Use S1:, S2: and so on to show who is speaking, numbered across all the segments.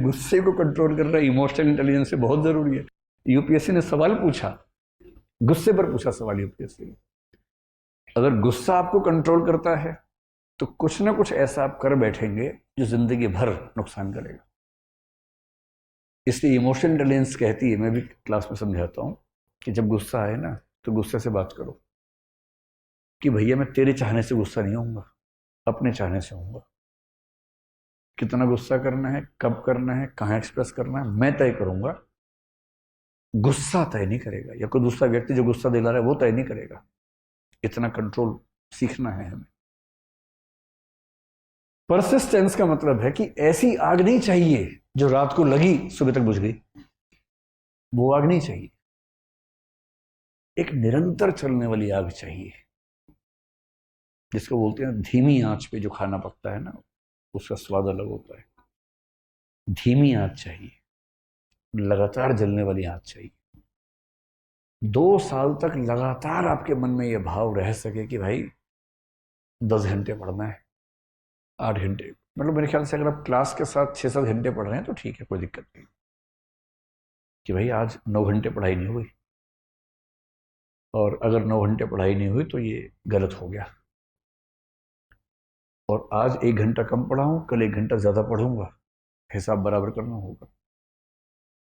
S1: गुस्से को कंट्रोल करना इमोशनल इंटेलिजेंस से बहुत जरूरी है। यूपीएससी ने सवाल पूछा, गुस्से पर पूछा सवाल यूपीएससी ने। अगर गुस्सा आपको कंट्रोल करता है तो कुछ ना कुछ ऐसा आप कर बैठेंगे जो जिंदगी भर नुकसान करेगा। इसलिए इमोशनल इंटेलिजेंस कहती है, मैं भी क्लास में समझाता हूं, कि जब गुस्सा आए ना तो गुस्से से बात करो कि भैया मैं तेरे चाहने से गुस्सा नहीं होऊंगा, अपने चाहने से होऊंगा। कितना गुस्सा करना है, कब करना है, कहाँ एक्सप्रेस करना है, मैं तय करूंगा। गुस्सा तय नहीं करेगा, या कोई दूसरा व्यक्ति जो गुस्सा दिला रहा है वो तय नहीं करेगा। इतना कंट्रोल सीखना है हमें। परसिस्टेंस का मतलब है कि ऐसी आग नहीं चाहिए जो रात को लगी सुबह तक बुझ गई, वो आग नहीं चाहिए। एक निरंतर चलने वाली आग चाहिए, जिसको बोलते हैं धीमी आंच पे जो खाना पकता है ना, उसका स्वाद अलग होता है। धीमी आंच चाहिए, लगातार जलने वाली आंच चाहिए। 2 साल तक लगातार आपके मन में यह भाव रह सके कि भाई 10 घंटे पढ़ना है, 8 घंटे, मतलब मेरे ख्याल से अगर आप क्लास के साथ 6-7 घंटे पढ़ रहे हैं तो ठीक है, कोई दिक्कत नहीं। कि भाई आज 9 घंटे पढ़ाई नहीं हुई, और अगर 9 घंटे पढ़ाई नहीं हुई तो ये गलत हो गया, और आज 1 घंटा कम पढ़ा हूं, कल 1 घंटा ज्यादा पढ़ूंगा, हिसाब बराबर करना होगा।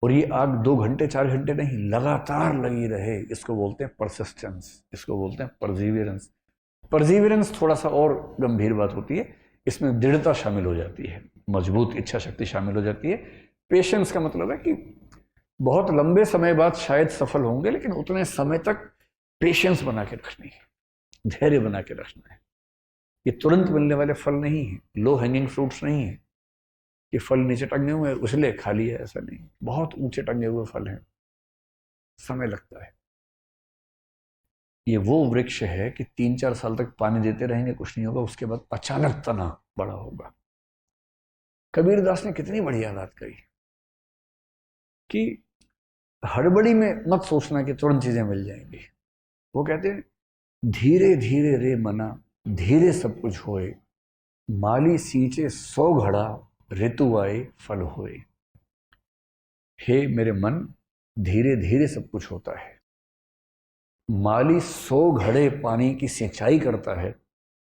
S1: और ये आग 2 घंटे 4 घंटे नहीं, लगातार लगी रहे, इसको बोलते हैं परसिस्टेंस, इसको बोलते हैं परजीवियरेंस। परजीवियरेंस थोड़ा सा और गंभीर बात होती है, इसमें दृढ़ता शामिल हो जाती है, मजबूत इच्छा शक्ति शामिल हो जाती है। पेशेंस का मतलब है कि बहुत लंबे समय बाद शायद सफल होंगे, लेकिन उतने समय तक पेशेंस बना के रखनी है, धैर्य बना के रखना है। ये तुरंत मिलने वाले फल नहीं है, लो हैंगिंग फ्रूट्स नहीं है कि फल नीचे टंगे हुए हैं उसलिए खा लिया, ऐसा नहीं। बहुत ऊंचे टंगे हुए फल हैं, समय लगता है। ये वो वृक्ष है कि 3-4 साल तक पानी देते रहेंगे, कुछ नहीं होगा, उसके बाद अचानक तना बड़ा होगा। कबीरदास ने कितनी बढ़िया बात कही कि हड़बड़ी में मत सोचना कि तुरंत चीजें मिल जाएंगी। वो कहते हैं, धीरे धीरे रे मना, धीरे सब कुछ होए, माली सींचे 100 घड़ा, ऋतु आए फल होए। हे मेरे मन, धीरे धीरे सब कुछ होता है। माली 100 घड़े पानी की सिंचाई करता है,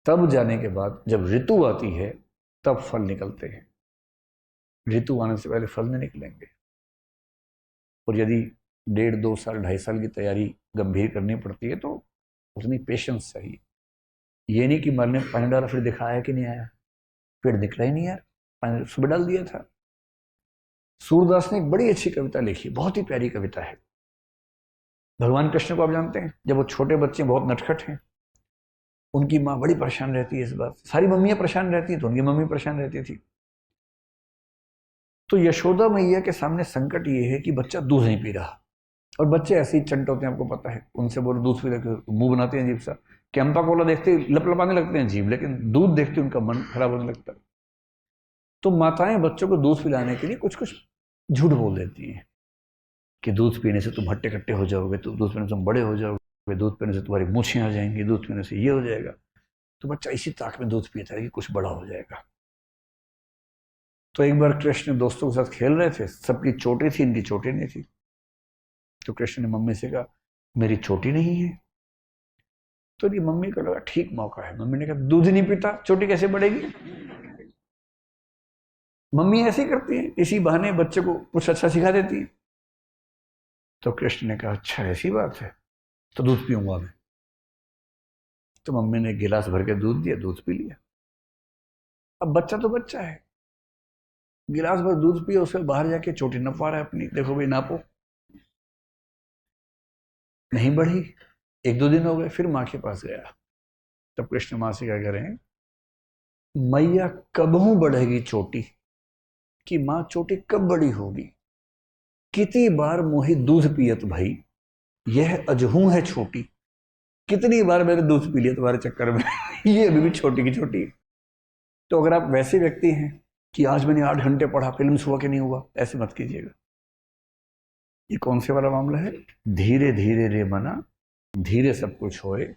S1: तब जाने के बाद जब ऋतु आती है तब फल निकलते हैं। ऋतु आने से पहले फल नहीं निकलेंगे। और यदि 1.5-2 साल 2.5 साल की तैयारी गंभीर करनी पड़ती है तो उतनी पेशेंस चाहिए। ये नहीं कि मन ने पानी डाला फिर दिखाया कि नहीं आया, फिर निकला ही नहीं यार, पानी सुबह डाल दिया था। सूरदास ने एक बड़ी अच्छी कविता लिखी, बहुत ही प्यारी कविता है। भगवान कृष्ण को आप जानते हैं, जब वो छोटे बच्चे बहुत नटखट हैं, उनकी माँ बड़ी परेशान रहती है इस बात, सारी मम्मियां परेशान रहती हैं तो उनकी मम्मी परेशान रहती थी। तो यशोदा मैया के सामने संकट ये है कि बच्चा दूध नहीं पी रहा, और बच्चे ऐसे ही चंट होते हैं, आपको पता है। उनसे बोलो दूध पी लेते, मुंह बनाते हैं अजीब सा, कैंपा कोला देखते ही लप लपाने लगते हैं जीभ, लेकिन दूध देखते उनका मन खराब होने लगता है। तो माताएं बच्चों को दूध पिलाने के लिए कुछ कुछ झूठ बोल देती हैं कि दूध पीने से तुम हट्टे कट्टे हो जाओगे, तो दूध पीने से तुम बड़े हो जाओगे, दूध पीने से तुम्हारी मूछें आ जाएंगी, दूध पीने से ये हो जाएगा। तो बच्चा इसी ताक में दूध पीता है कि कुछ बड़ा हो जाएगा। तो एक बार कृष्ण दोस्तों के साथ खेल रहे थे, सबकी चोटी थी, इनकी चोटी नहीं थी। तो कृष्ण ने मम्मी से कहा, मेरी चोटी नहीं है। तो ये मम्मी को लगा ठीक मौका है, मम्मी ने कहा दूध ही नहीं पीता, चोटी कैसे बढ़ेगी। मम्मी ऐसे ही करती है, इसी बहाने बच्चे को कुछ अच्छा सिखा देती है। तो कृष्ण ने कहा, अच्छा ऐसी बात है, तो दूध पीऊंगा मैं। तो मम्मी ने गिलास भर के दूध दिया, दूध पी लिया। अब बच्चा तो बच्चा है, गिलास भर दूध पिया, उसके बाहर जाके चोटी नपवा रहा है अपनी, देखो भाई नापो, नहीं बढ़ी। 1-2 दिन हो गए, फिर माँ के पास गया। तब कृष्ण माँ से क्या कह रहे हैं, मैया कबहू बढ़ेगी चोटी, कि माँ चोटी कब बड़ी होगी। कितनी बार मोही दूध पियत भाई, यह अजहू है छोटी। कितनी बार मैंने दूध पी लिया तुम्हारे चक्कर में ये अभी भी छोटी की छोटी। तो अगर आप वैसे व्यक्ति हैं कि आज मैंने 8 घंटे पढ़ा, फिल्म हुआ कि नहीं हुआ, ऐसे मत कीजिएगा। ये कौन से वाला मामला है, धीरे धीरे रे मना, धीरे सब कुछ होए,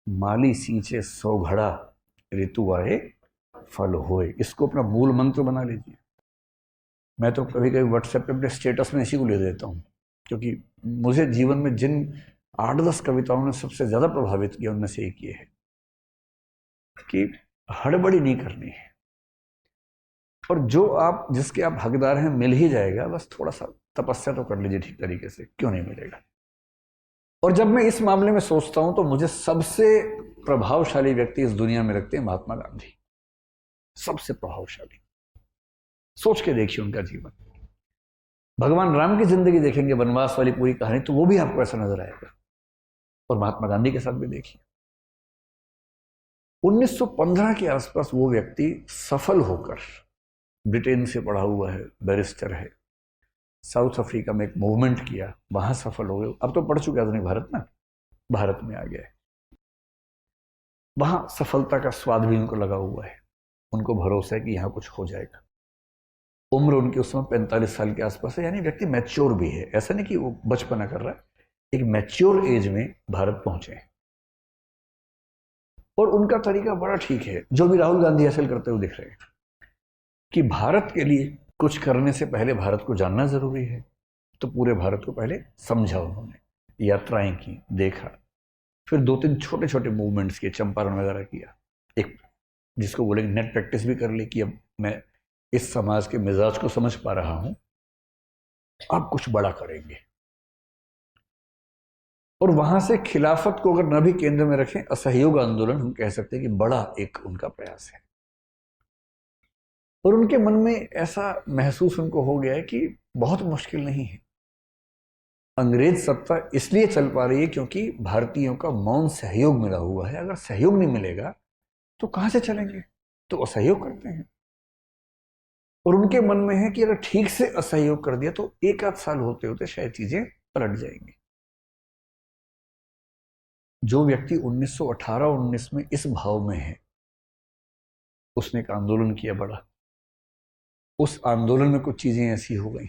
S1: माली सींचे 100 घड़ा, ऋतु आए फल होए। इसको अपना मूल मंत्र बना लीजिए। मैं तो कभी कभी व्हाट्सएप पे अपने स्टेटस में इसी को ले देता हूँ, क्योंकि मुझे जीवन में जिन 8-10 कविताओं ने सबसे ज़्यादा प्रभावित किया उनमें से एक ये है कि हड़बड़ी नहीं करनी है, और जो आप जिसके आप हकदार हैं मिल ही जाएगा, बस थोड़ा सा तपस्या तो कर लीजिए ठीक तरीके से, क्यों नहीं मिलेगा। और जब मैं इस मामले में सोचता हूं तो मुझे सबसे प्रभावशाली व्यक्ति इस दुनिया में लगते हैं महात्मा गांधी। सबसे प्रभावशाली, सोच के देखिए उनका जीवन। भगवान राम की जिंदगी देखेंगे, वनवास वाली पूरी कहानी, तो वो भी आपको ऐसा नजर आएगा। और महात्मा गांधी के साथ भी देखिए, 1915 के आसपास वो व्यक्ति सफल होकर, ब्रिटेन से पढ़ा हुआ है, बैरिस्टर है, साउथ अफ्रीका में एक मूवमेंट किया, वहां सफल हो गए। अब तो पढ़ चुके आधुनिक भारत में, भारत में आ गए, वहां सफलता का स्वाद भी उनको लगा हुआ है। उनको भरोसा है कि यहां कुछ हो जाएगा। उम्र उनकी उस समय 45 साल के आसपास है, यानी व्यक्ति मैच्योर भी है, ऐसा नहीं कि वो बचपना कर रहा है, एक मैच्योर एज में भारत पहुंचे। और उनका तरीका बड़ा ठीक है, जो भी राहुल गांधी हासिल करते हुए दिख रहे हैं, कि भारत के लिए कुछ करने से पहले भारत को जानना जरूरी है। तो पूरे भारत को पहले समझा उन्होंने, यात्राएं की, देखा, फिर 2-3 छोटे छोटे मूवमेंट्स किए, चंपारण वगैरह किया, एक जिसको बोलेंगे नेट प्रैक्टिस भी कर ली कि अब मैं इस समाज के मिजाज को समझ पा रहा हूं, अब कुछ बड़ा करेंगे। और वहां से खिलाफत को अगर न भी केंद्र में रखें, असहयोग आंदोलन हम कह सकते हैं कि बड़ा एक उनका प्रयास है। और उनके मन में ऐसा महसूस उनको हो गया है कि बहुत मुश्किल नहीं है, अंग्रेज सत्ता इसलिए चल पा रही है क्योंकि भारतीयों का मौन सहयोग मिला हुआ है। अगर सहयोग नहीं मिलेगा तो कहां से चलेंगे, तो असहयोग करते हैं। और उनके मन में है कि अगर ठीक से असहयोग कर दिया तो 1 आध साल होते होते शायद चीजें पलट जाएंगी। जो व्यक्ति 1918-19 में इस भाव में है, उसने एक आंदोलन किया बड़ा, उस आंदोलन में कुछ चीजें ऐसी हो गई,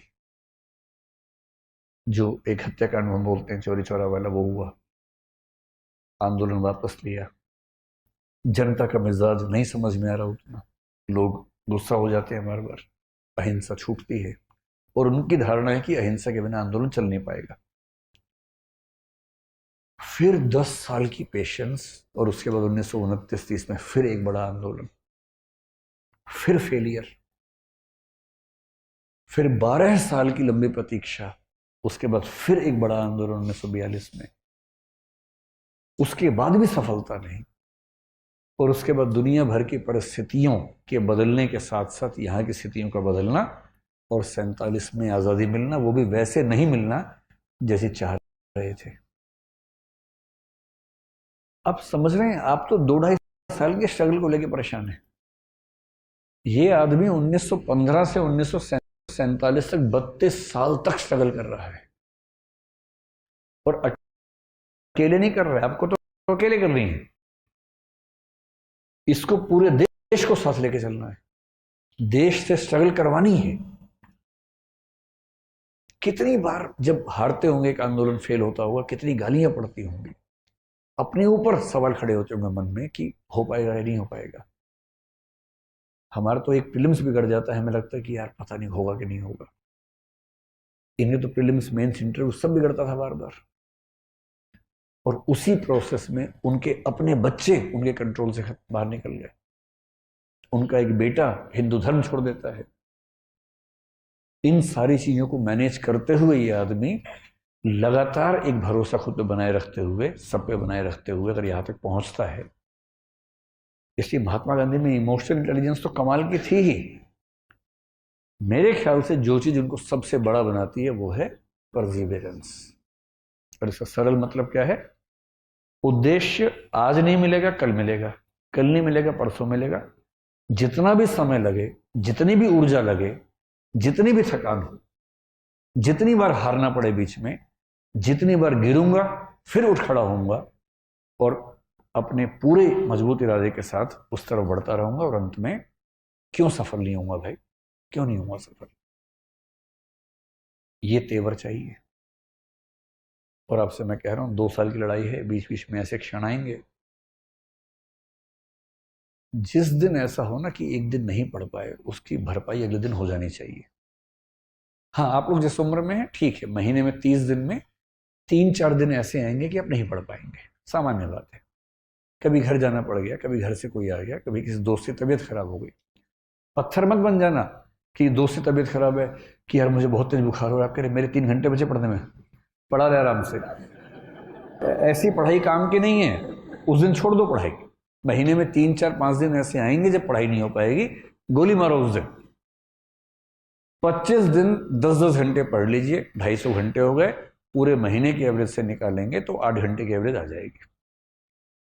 S1: जो एक हत्याकांड हम बोलते हैं चौरी चौरा वाला, वो हुआ, आंदोलन वापस लिया। जनता का मिजाज नहीं समझ में आ रहा उतना, लोग गुस्सा हो जाते हैं बार बार, अहिंसा छूटती है, और उनकी धारणा है कि अहिंसा के बिना आंदोलन चल नहीं पाएगा। फिर 10 साल की पेशेंस, और उसके बाद 1929-30 में फिर एक बड़ा आंदोलन, फिर फेलियर, फिर 12 साल की लंबी प्रतीक्षा, उसके बाद फिर एक बड़ा आंदोलन 1942 में, उसके बाद भी सफलता नहीं। और उसके बाद दुनिया भर की परिस्थितियों के बदलने के साथ साथ यहाँ की स्थितियों का बदलना, और 47 में आज़ादी मिलना, वो भी वैसे नहीं मिलना जैसे चाह रहे थे। आप समझ रहे हैं, आप तो 2-2.5 साल के स्ट्रगल को लेकर परेशान हैं। ये आदमी 1915 से 1947 तक 32 साल तक स्ट्रगल कर रहा है, और अकेले नहीं कर रहा है, आपको तो अकेले कर रही है, इसको पूरे देश को साथ लेके चलना है, देश से स्ट्रगल करवानी है। कितनी बार जब हारते होंगे, एक आंदोलन फेल होता होगा, कितनी गालियां पड़ती होंगी, अपने ऊपर सवाल खड़े होते होंगे मन में कि हो पाएगा या नहीं हो पाएगा। हमारा तो एक प्रीलिम्स बिगड़ जाता है, हमें लगता है कि यार पता नहीं होगा कि नहीं होगा। इन्हें तो प्रीलिम्स, मेंस, इंटरव्यू सब बिगड़ता था बार बार, और उसी प्रोसेस में उनके अपने बच्चे उनके कंट्रोल से बाहर निकल गए। उनका एक बेटा हिंदू धर्म छोड़ देता है। इन सारी चीजों को मैनेज करते हुए ये आदमी लगातार एक भरोसा खुद पे बनाए रखते हुए, सब पे बनाए रखते हुए अगर यहां तक पहुंचता है। इसलिए महात्मा गांधी में इमोशनल इंटेलिजेंस तो कमाल की थी ही। मेरे ख्याल से जो चीज उनको सबसे बड़ा बनाती है वो है परसिवियरेंस। और इसका सरल मतलब क्या है, उद्देश्य आज नहीं मिलेगा, कल मिलेगा, कल नहीं मिलेगा, परसों मिलेगा। जितना भी समय लगे, जितनी भी ऊर्जा लगे, जितनी भी थकान हो, जितनी बार हारना पड़े बीच में, जितनी बार गिरूंगा फिर उठ खड़ा होऊंगा, और अपने पूरे मजबूत इरादे के साथ उस तरफ बढ़ता रहूंगा। और अंत में क्यों सफल नहीं होऊंगा भाई, क्यों नहीं होऊंगा सफल, ये तेवर चाहिए। और आपसे मैं कह रहा हूं, 2 साल की लड़ाई है, बीच बीच में ऐसे क्षण आएंगे। जिस दिन ऐसा हो ना कि एक दिन नहीं पढ़ पाए, उसकी भरपाई अगले दिन हो जानी चाहिए। हाँ, आप लोग जिस उम्र में हैं ठीक है, महीने में 30 दिन में 3-4 दिन ऐसे आएंगे कि आप नहीं पढ़ पाएंगे, सामान्य बात है। कभी घर जाना पड़ गया, कभी घर से कोई आ गया, कभी किसी दोस्त की तबीयत खराब हो गई। पत्थर मत बन जाना कि दोस्त की तबीयत खराब है कि यार मुझे बहुत तेज बुखार हो रहा है, आप कह रहे मेरे 3 घंटे बचे पढ़ने में, पढ़ा रहे आराम से। ऐसी पढ़ाई काम की नहीं है, उस दिन छोड़ दो पढ़ाई। महीने में 3-4-5 दिन ऐसे आएंगे जब पढ़ाई नहीं हो पाएगी, गोली मारो उस दिन। 25 दिन 10-10 घंटे पढ़ लीजिए, 250 घंटे हो गए, पूरे महीने की एवरेज से निकालेंगे तो 8 घंटे की एवरेज आ जाएगी।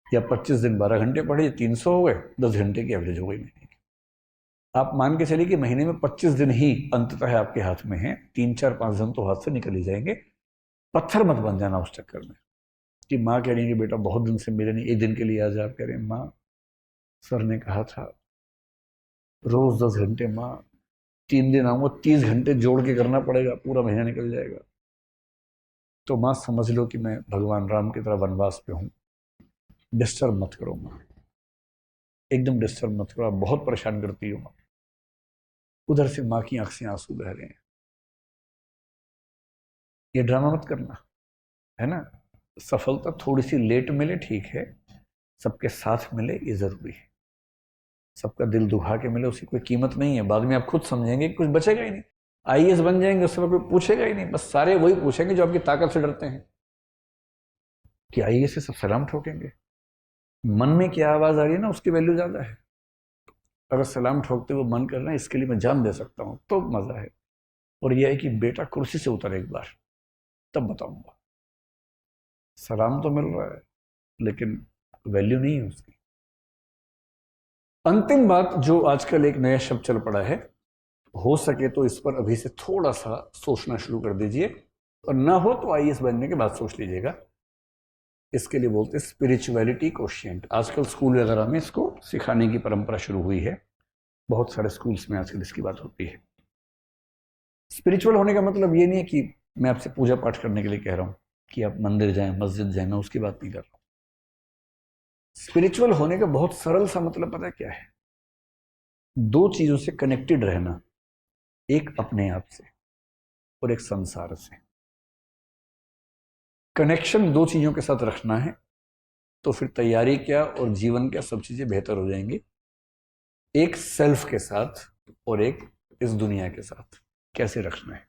S1: या 25 दिन 12 घंटे पढ़िए, 300 हो गए, 10 घंटे की एवरेज हो गई महीने की। आप मान के चलिए कि महीने में 25 दिन ही अंततः आपके हाथ में है, 3-4-5 दिन तो हाथ से निकल ही जाएंगे। पत्थर मत बन जाना उस चक्कर में कि माँ कह रही है कि बेटा बहुत दिन से मिले नहीं, एक दिन के लिए आ जा। आप कह रहे हैं माँ सर ने कहा था रोज 10 घंटे, माँ 3 दिन आऊंगा, 30 घंटे जोड़ के करना पड़ेगा, पूरा महीना निकल जाएगा। तो माँ समझ लो कि मैं भगवान राम की तरह वनवास पे हूँ, डिस्टर्ब मत करो माँ, एकदम डिस्टर्ब मत करो, आप बहुत परेशान करती हो माँ। उधर से माँ की आंख से आंसू बह रहे हैं। ये ड्रामा मत करना, है ना। सफलता थोड़ी सी लेट मिले ठीक है, सबके साथ मिले ये जरूरी है। सबका दिल दुखा के मिले उसकी कोई कीमत नहीं है, बाद में आप खुद समझेंगे कि कुछ बचेगा ही नहीं। आईएएस बन जाएंगे उससे कोई पूछेगा ही नहीं, बस सारे वही पूछेंगे जो आपकी ताकत से डरते हैं कि आईएएस से सब सलाम ठोकेंगे। मन में क्या आवाज आ रही है ना, उसकी वैल्यू ज्यादा है। अगर सलाम ठोकते हुए मन कर रहे हैं इसके लिए मैं जान दे सकता हूं, तो मजा है। और यह है कि बेटा कुर्सी से उतर एक बार, तब बताऊंगा। सलाम तो मिल रहा है लेकिन वैल्यू नहीं है उसकी। अंतिम बात जो आजकल एक नया शब्द चल पड़ा है, हो सके तो इस पर अभी से थोड़ा सा सोचना शुरू कर दीजिए, और ना हो तो आईएएस बनने के बाद सोच लीजिएगा। इसके लिए बोलते हैं स्पिरिचुअलिटी कोशिएंट। आजकल स्कूल वगैरह में इसको सिखाने की परंपरा शुरू हुई है, बहुत सारे स्कूल्स में आजकल इसकी बात होती है। स्पिरिचुअल होने का मतलब ये नहीं है कि मैं आपसे पूजा पाठ करने के लिए कह रहा हूं कि आप मंदिर जाएं, मस्जिद जाएं, मैं उसकी बात नहीं कर रहा हूं। स्पिरिचुअल होने का बहुत सरल सा मतलब पता है क्या है? दो चीजों से कनेक्टेड रहना, एक अपने आप से और एक संसार से। कनेक्शन दो चीजों के साथ रखना है तो फिर तैयारी क्या और जीवन क्या सब चीजें बेहतर हो जाएंगी। एक सेल्फ के साथ और एक इस दुनिया के साथ कैसे रखना है।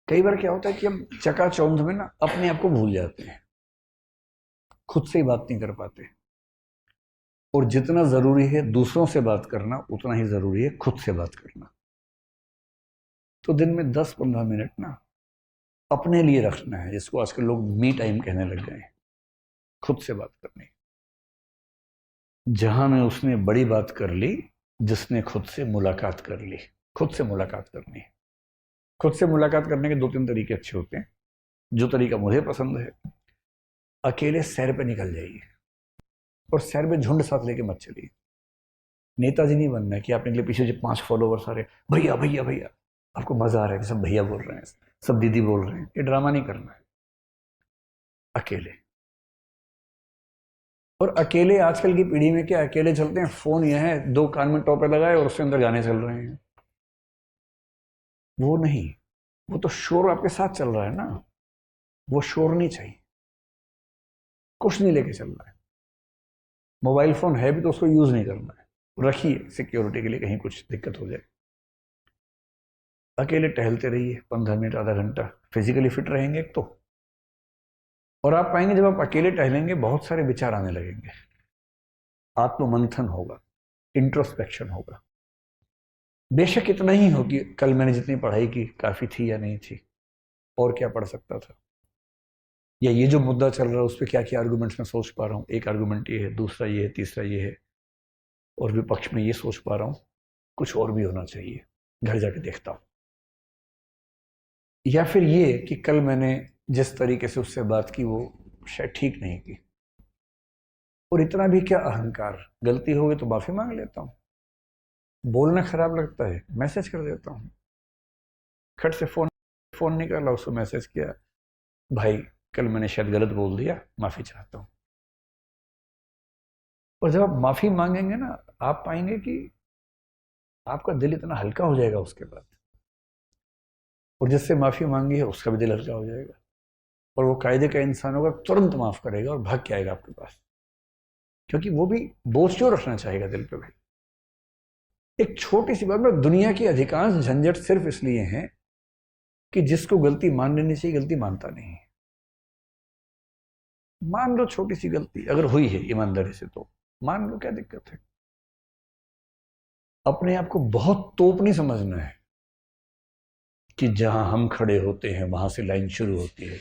S1: कई बार क्या होता है कि हम चकाचौंध में ना अपने आप को भूल जाते हैं, खुद से ही बात नहीं कर पाते। और जितना जरूरी है दूसरों से बात करना, उतना ही जरूरी है खुद से बात करना। तो दिन में 10-15 मिनट ना अपने लिए रखना है, जिसको आजकल लोग मी टाइम कहने लग गए हैं। खुद से बात करनी, जहां में उसने बड़ी बात कर ली, जिसने खुद से मुलाकात कर ली। खुद से मुलाकात करनी है। खुद से मुलाकात करने के 2-3 तरीके अच्छे होते हैं। जो तरीका मुझे पसंद है, अकेले सैर पे निकल जाइए, और सैर में झुंड साथ लेके मत चलिए। नेताजी नहीं बनना है कि आपने पीछे जो 5 फॉलोवर्स आ रहे, भैया भैया भैया, आपको मजा आ रहा है कि सब भैया बोल रहे हैं, सब दीदी बोल रहे हैं, ये ड्रामा नहीं करना है। अकेले। और अकेले आजकल की पीढ़ी में क्या अकेले चलते हैं, फोन यह है, 2 कान में टोपे लगाए और उसके अंदर गाने चल रहे हैं। वो नहीं, वो तो शोर आपके साथ चल रहा है ना, वो शोर नहीं चाहिए। कुछ नहीं लेके चल रहा है, मोबाइल फोन है भी तो उसको यूज नहीं करना है, रखिए सिक्योरिटी के लिए, कहीं कुछ दिक्कत हो जाए। अकेले टहलते रहिए 15 मिनट, आधा घंटा, फिजिकली फिट रहेंगे एक तो। और आप पाएंगे जब आप अकेले टहलेंगे बहुत सारे विचार आने लगेंगे, आत्ममंथन होगा, इंट्रोस्पेक्शन होगा। बेशक इतना ही हो कि कल मैंने जितनी पढ़ाई की काफी थी या नहीं थी, और क्या पढ़ सकता था, या ये जो मुद्दा चल रहा है उस पर क्या क्या आर्गुमेंट्स मैं सोच पा रहा हूँ। एक आर्गुमेंट ये है, दूसरा ये है, तीसरा ये है, और विपक्ष में ये सोच पा रहा हूँ, कुछ और भी होना चाहिए, घर जाके देखता हूँ। या फिर ये कि कल मैंने जिस तरीके से उससे बात की वो शायद ठीक नहीं की, और इतना भी क्या अहंकार, गलती हो गई तो माफी मांग लेता हूँ। बोलना खराब लगता है, मैसेज कर देता हूँ, खट से फोन फोन निकाला, उसको मैसेज किया, भाई कल मैंने शायद गलत बोल दिया, माफी चाहता हूँ। और जब आप माफी मांगेंगे ना, आप पाएंगे कि आपका दिल इतना हल्का हो जाएगा उसके बाद। और जिससे माफ़ी मांगी है उसका भी दिल हल्का हो जाएगा, और वो कायदे का इंसान होगा, तुरंत माफ़ करेगा और भाग के आएगा आपके पास, क्योंकि वो भी बोझ क्यों रखना चाहेगा दिल पे भाई। एक छोटी सी बात में, दुनिया की अधिकांश झंझट सिर्फ इसलिए हैं कि जिसको गलती मान लेनी चाहिए गलती मानता नहीं है। मान लो छोटी सी गलती अगर हुई है ईमानदारी से, तो मान लो, क्या दिक्कत है। अपने आप को बहुत तोप नहीं समझना है कि जहां हम खड़े होते हैं वहां से लाइन शुरू होती है।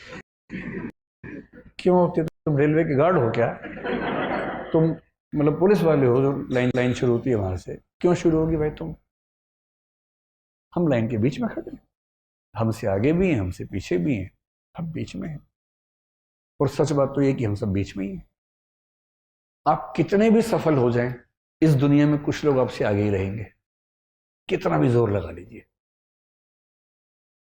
S1: क्यों होती है? तुम रेलवे के गार्ड हो क्या? तुम मतलब पुलिस वाले हो जो लाइन लाइन शुरू होती है वहां से? क्यों शुरू होगी भाई? हम लाइन के बीच में खड़े हैं, हमसे आगे भी हैं, हमसे पीछे भी हैं, हम बीच में हैं। और सच बात तो ये कि हम सब बीच में ही हैं। आप कितने भी सफल हो जाएं, इस दुनिया में कुछ लोग आपसे आगे ही रहेंगे, कितना भी जोर लगा लीजिए।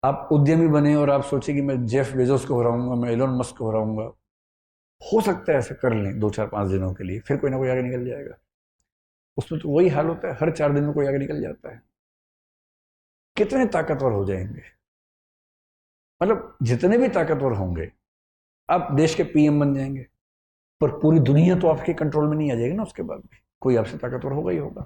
S1: आप उद्यमी बने और आप सोचे कि मैं जेफ बेजोस को हराऊंगा, मैं एलोन मस्क को हराऊंगा, हो सकता है ऐसा कर लें 2 4 5 दिनों के लिए, फिर कोई ना कोई आगे निकल जाएगा। उसमें तो वही हाल होता है, हर 4 दिन में कोई आगे निकल जाता है। कितने ताकतवर हो जाएंगे, मतलब जितने भी ताकतवर होंगे, आप देश के पीएम बन जाएंगे, पर पूरी दुनिया तो आपके कंट्रोल में नहीं आ जाएगी ना, उसके बाद भी कोई आपसे ताकतवर होगा ही होगा।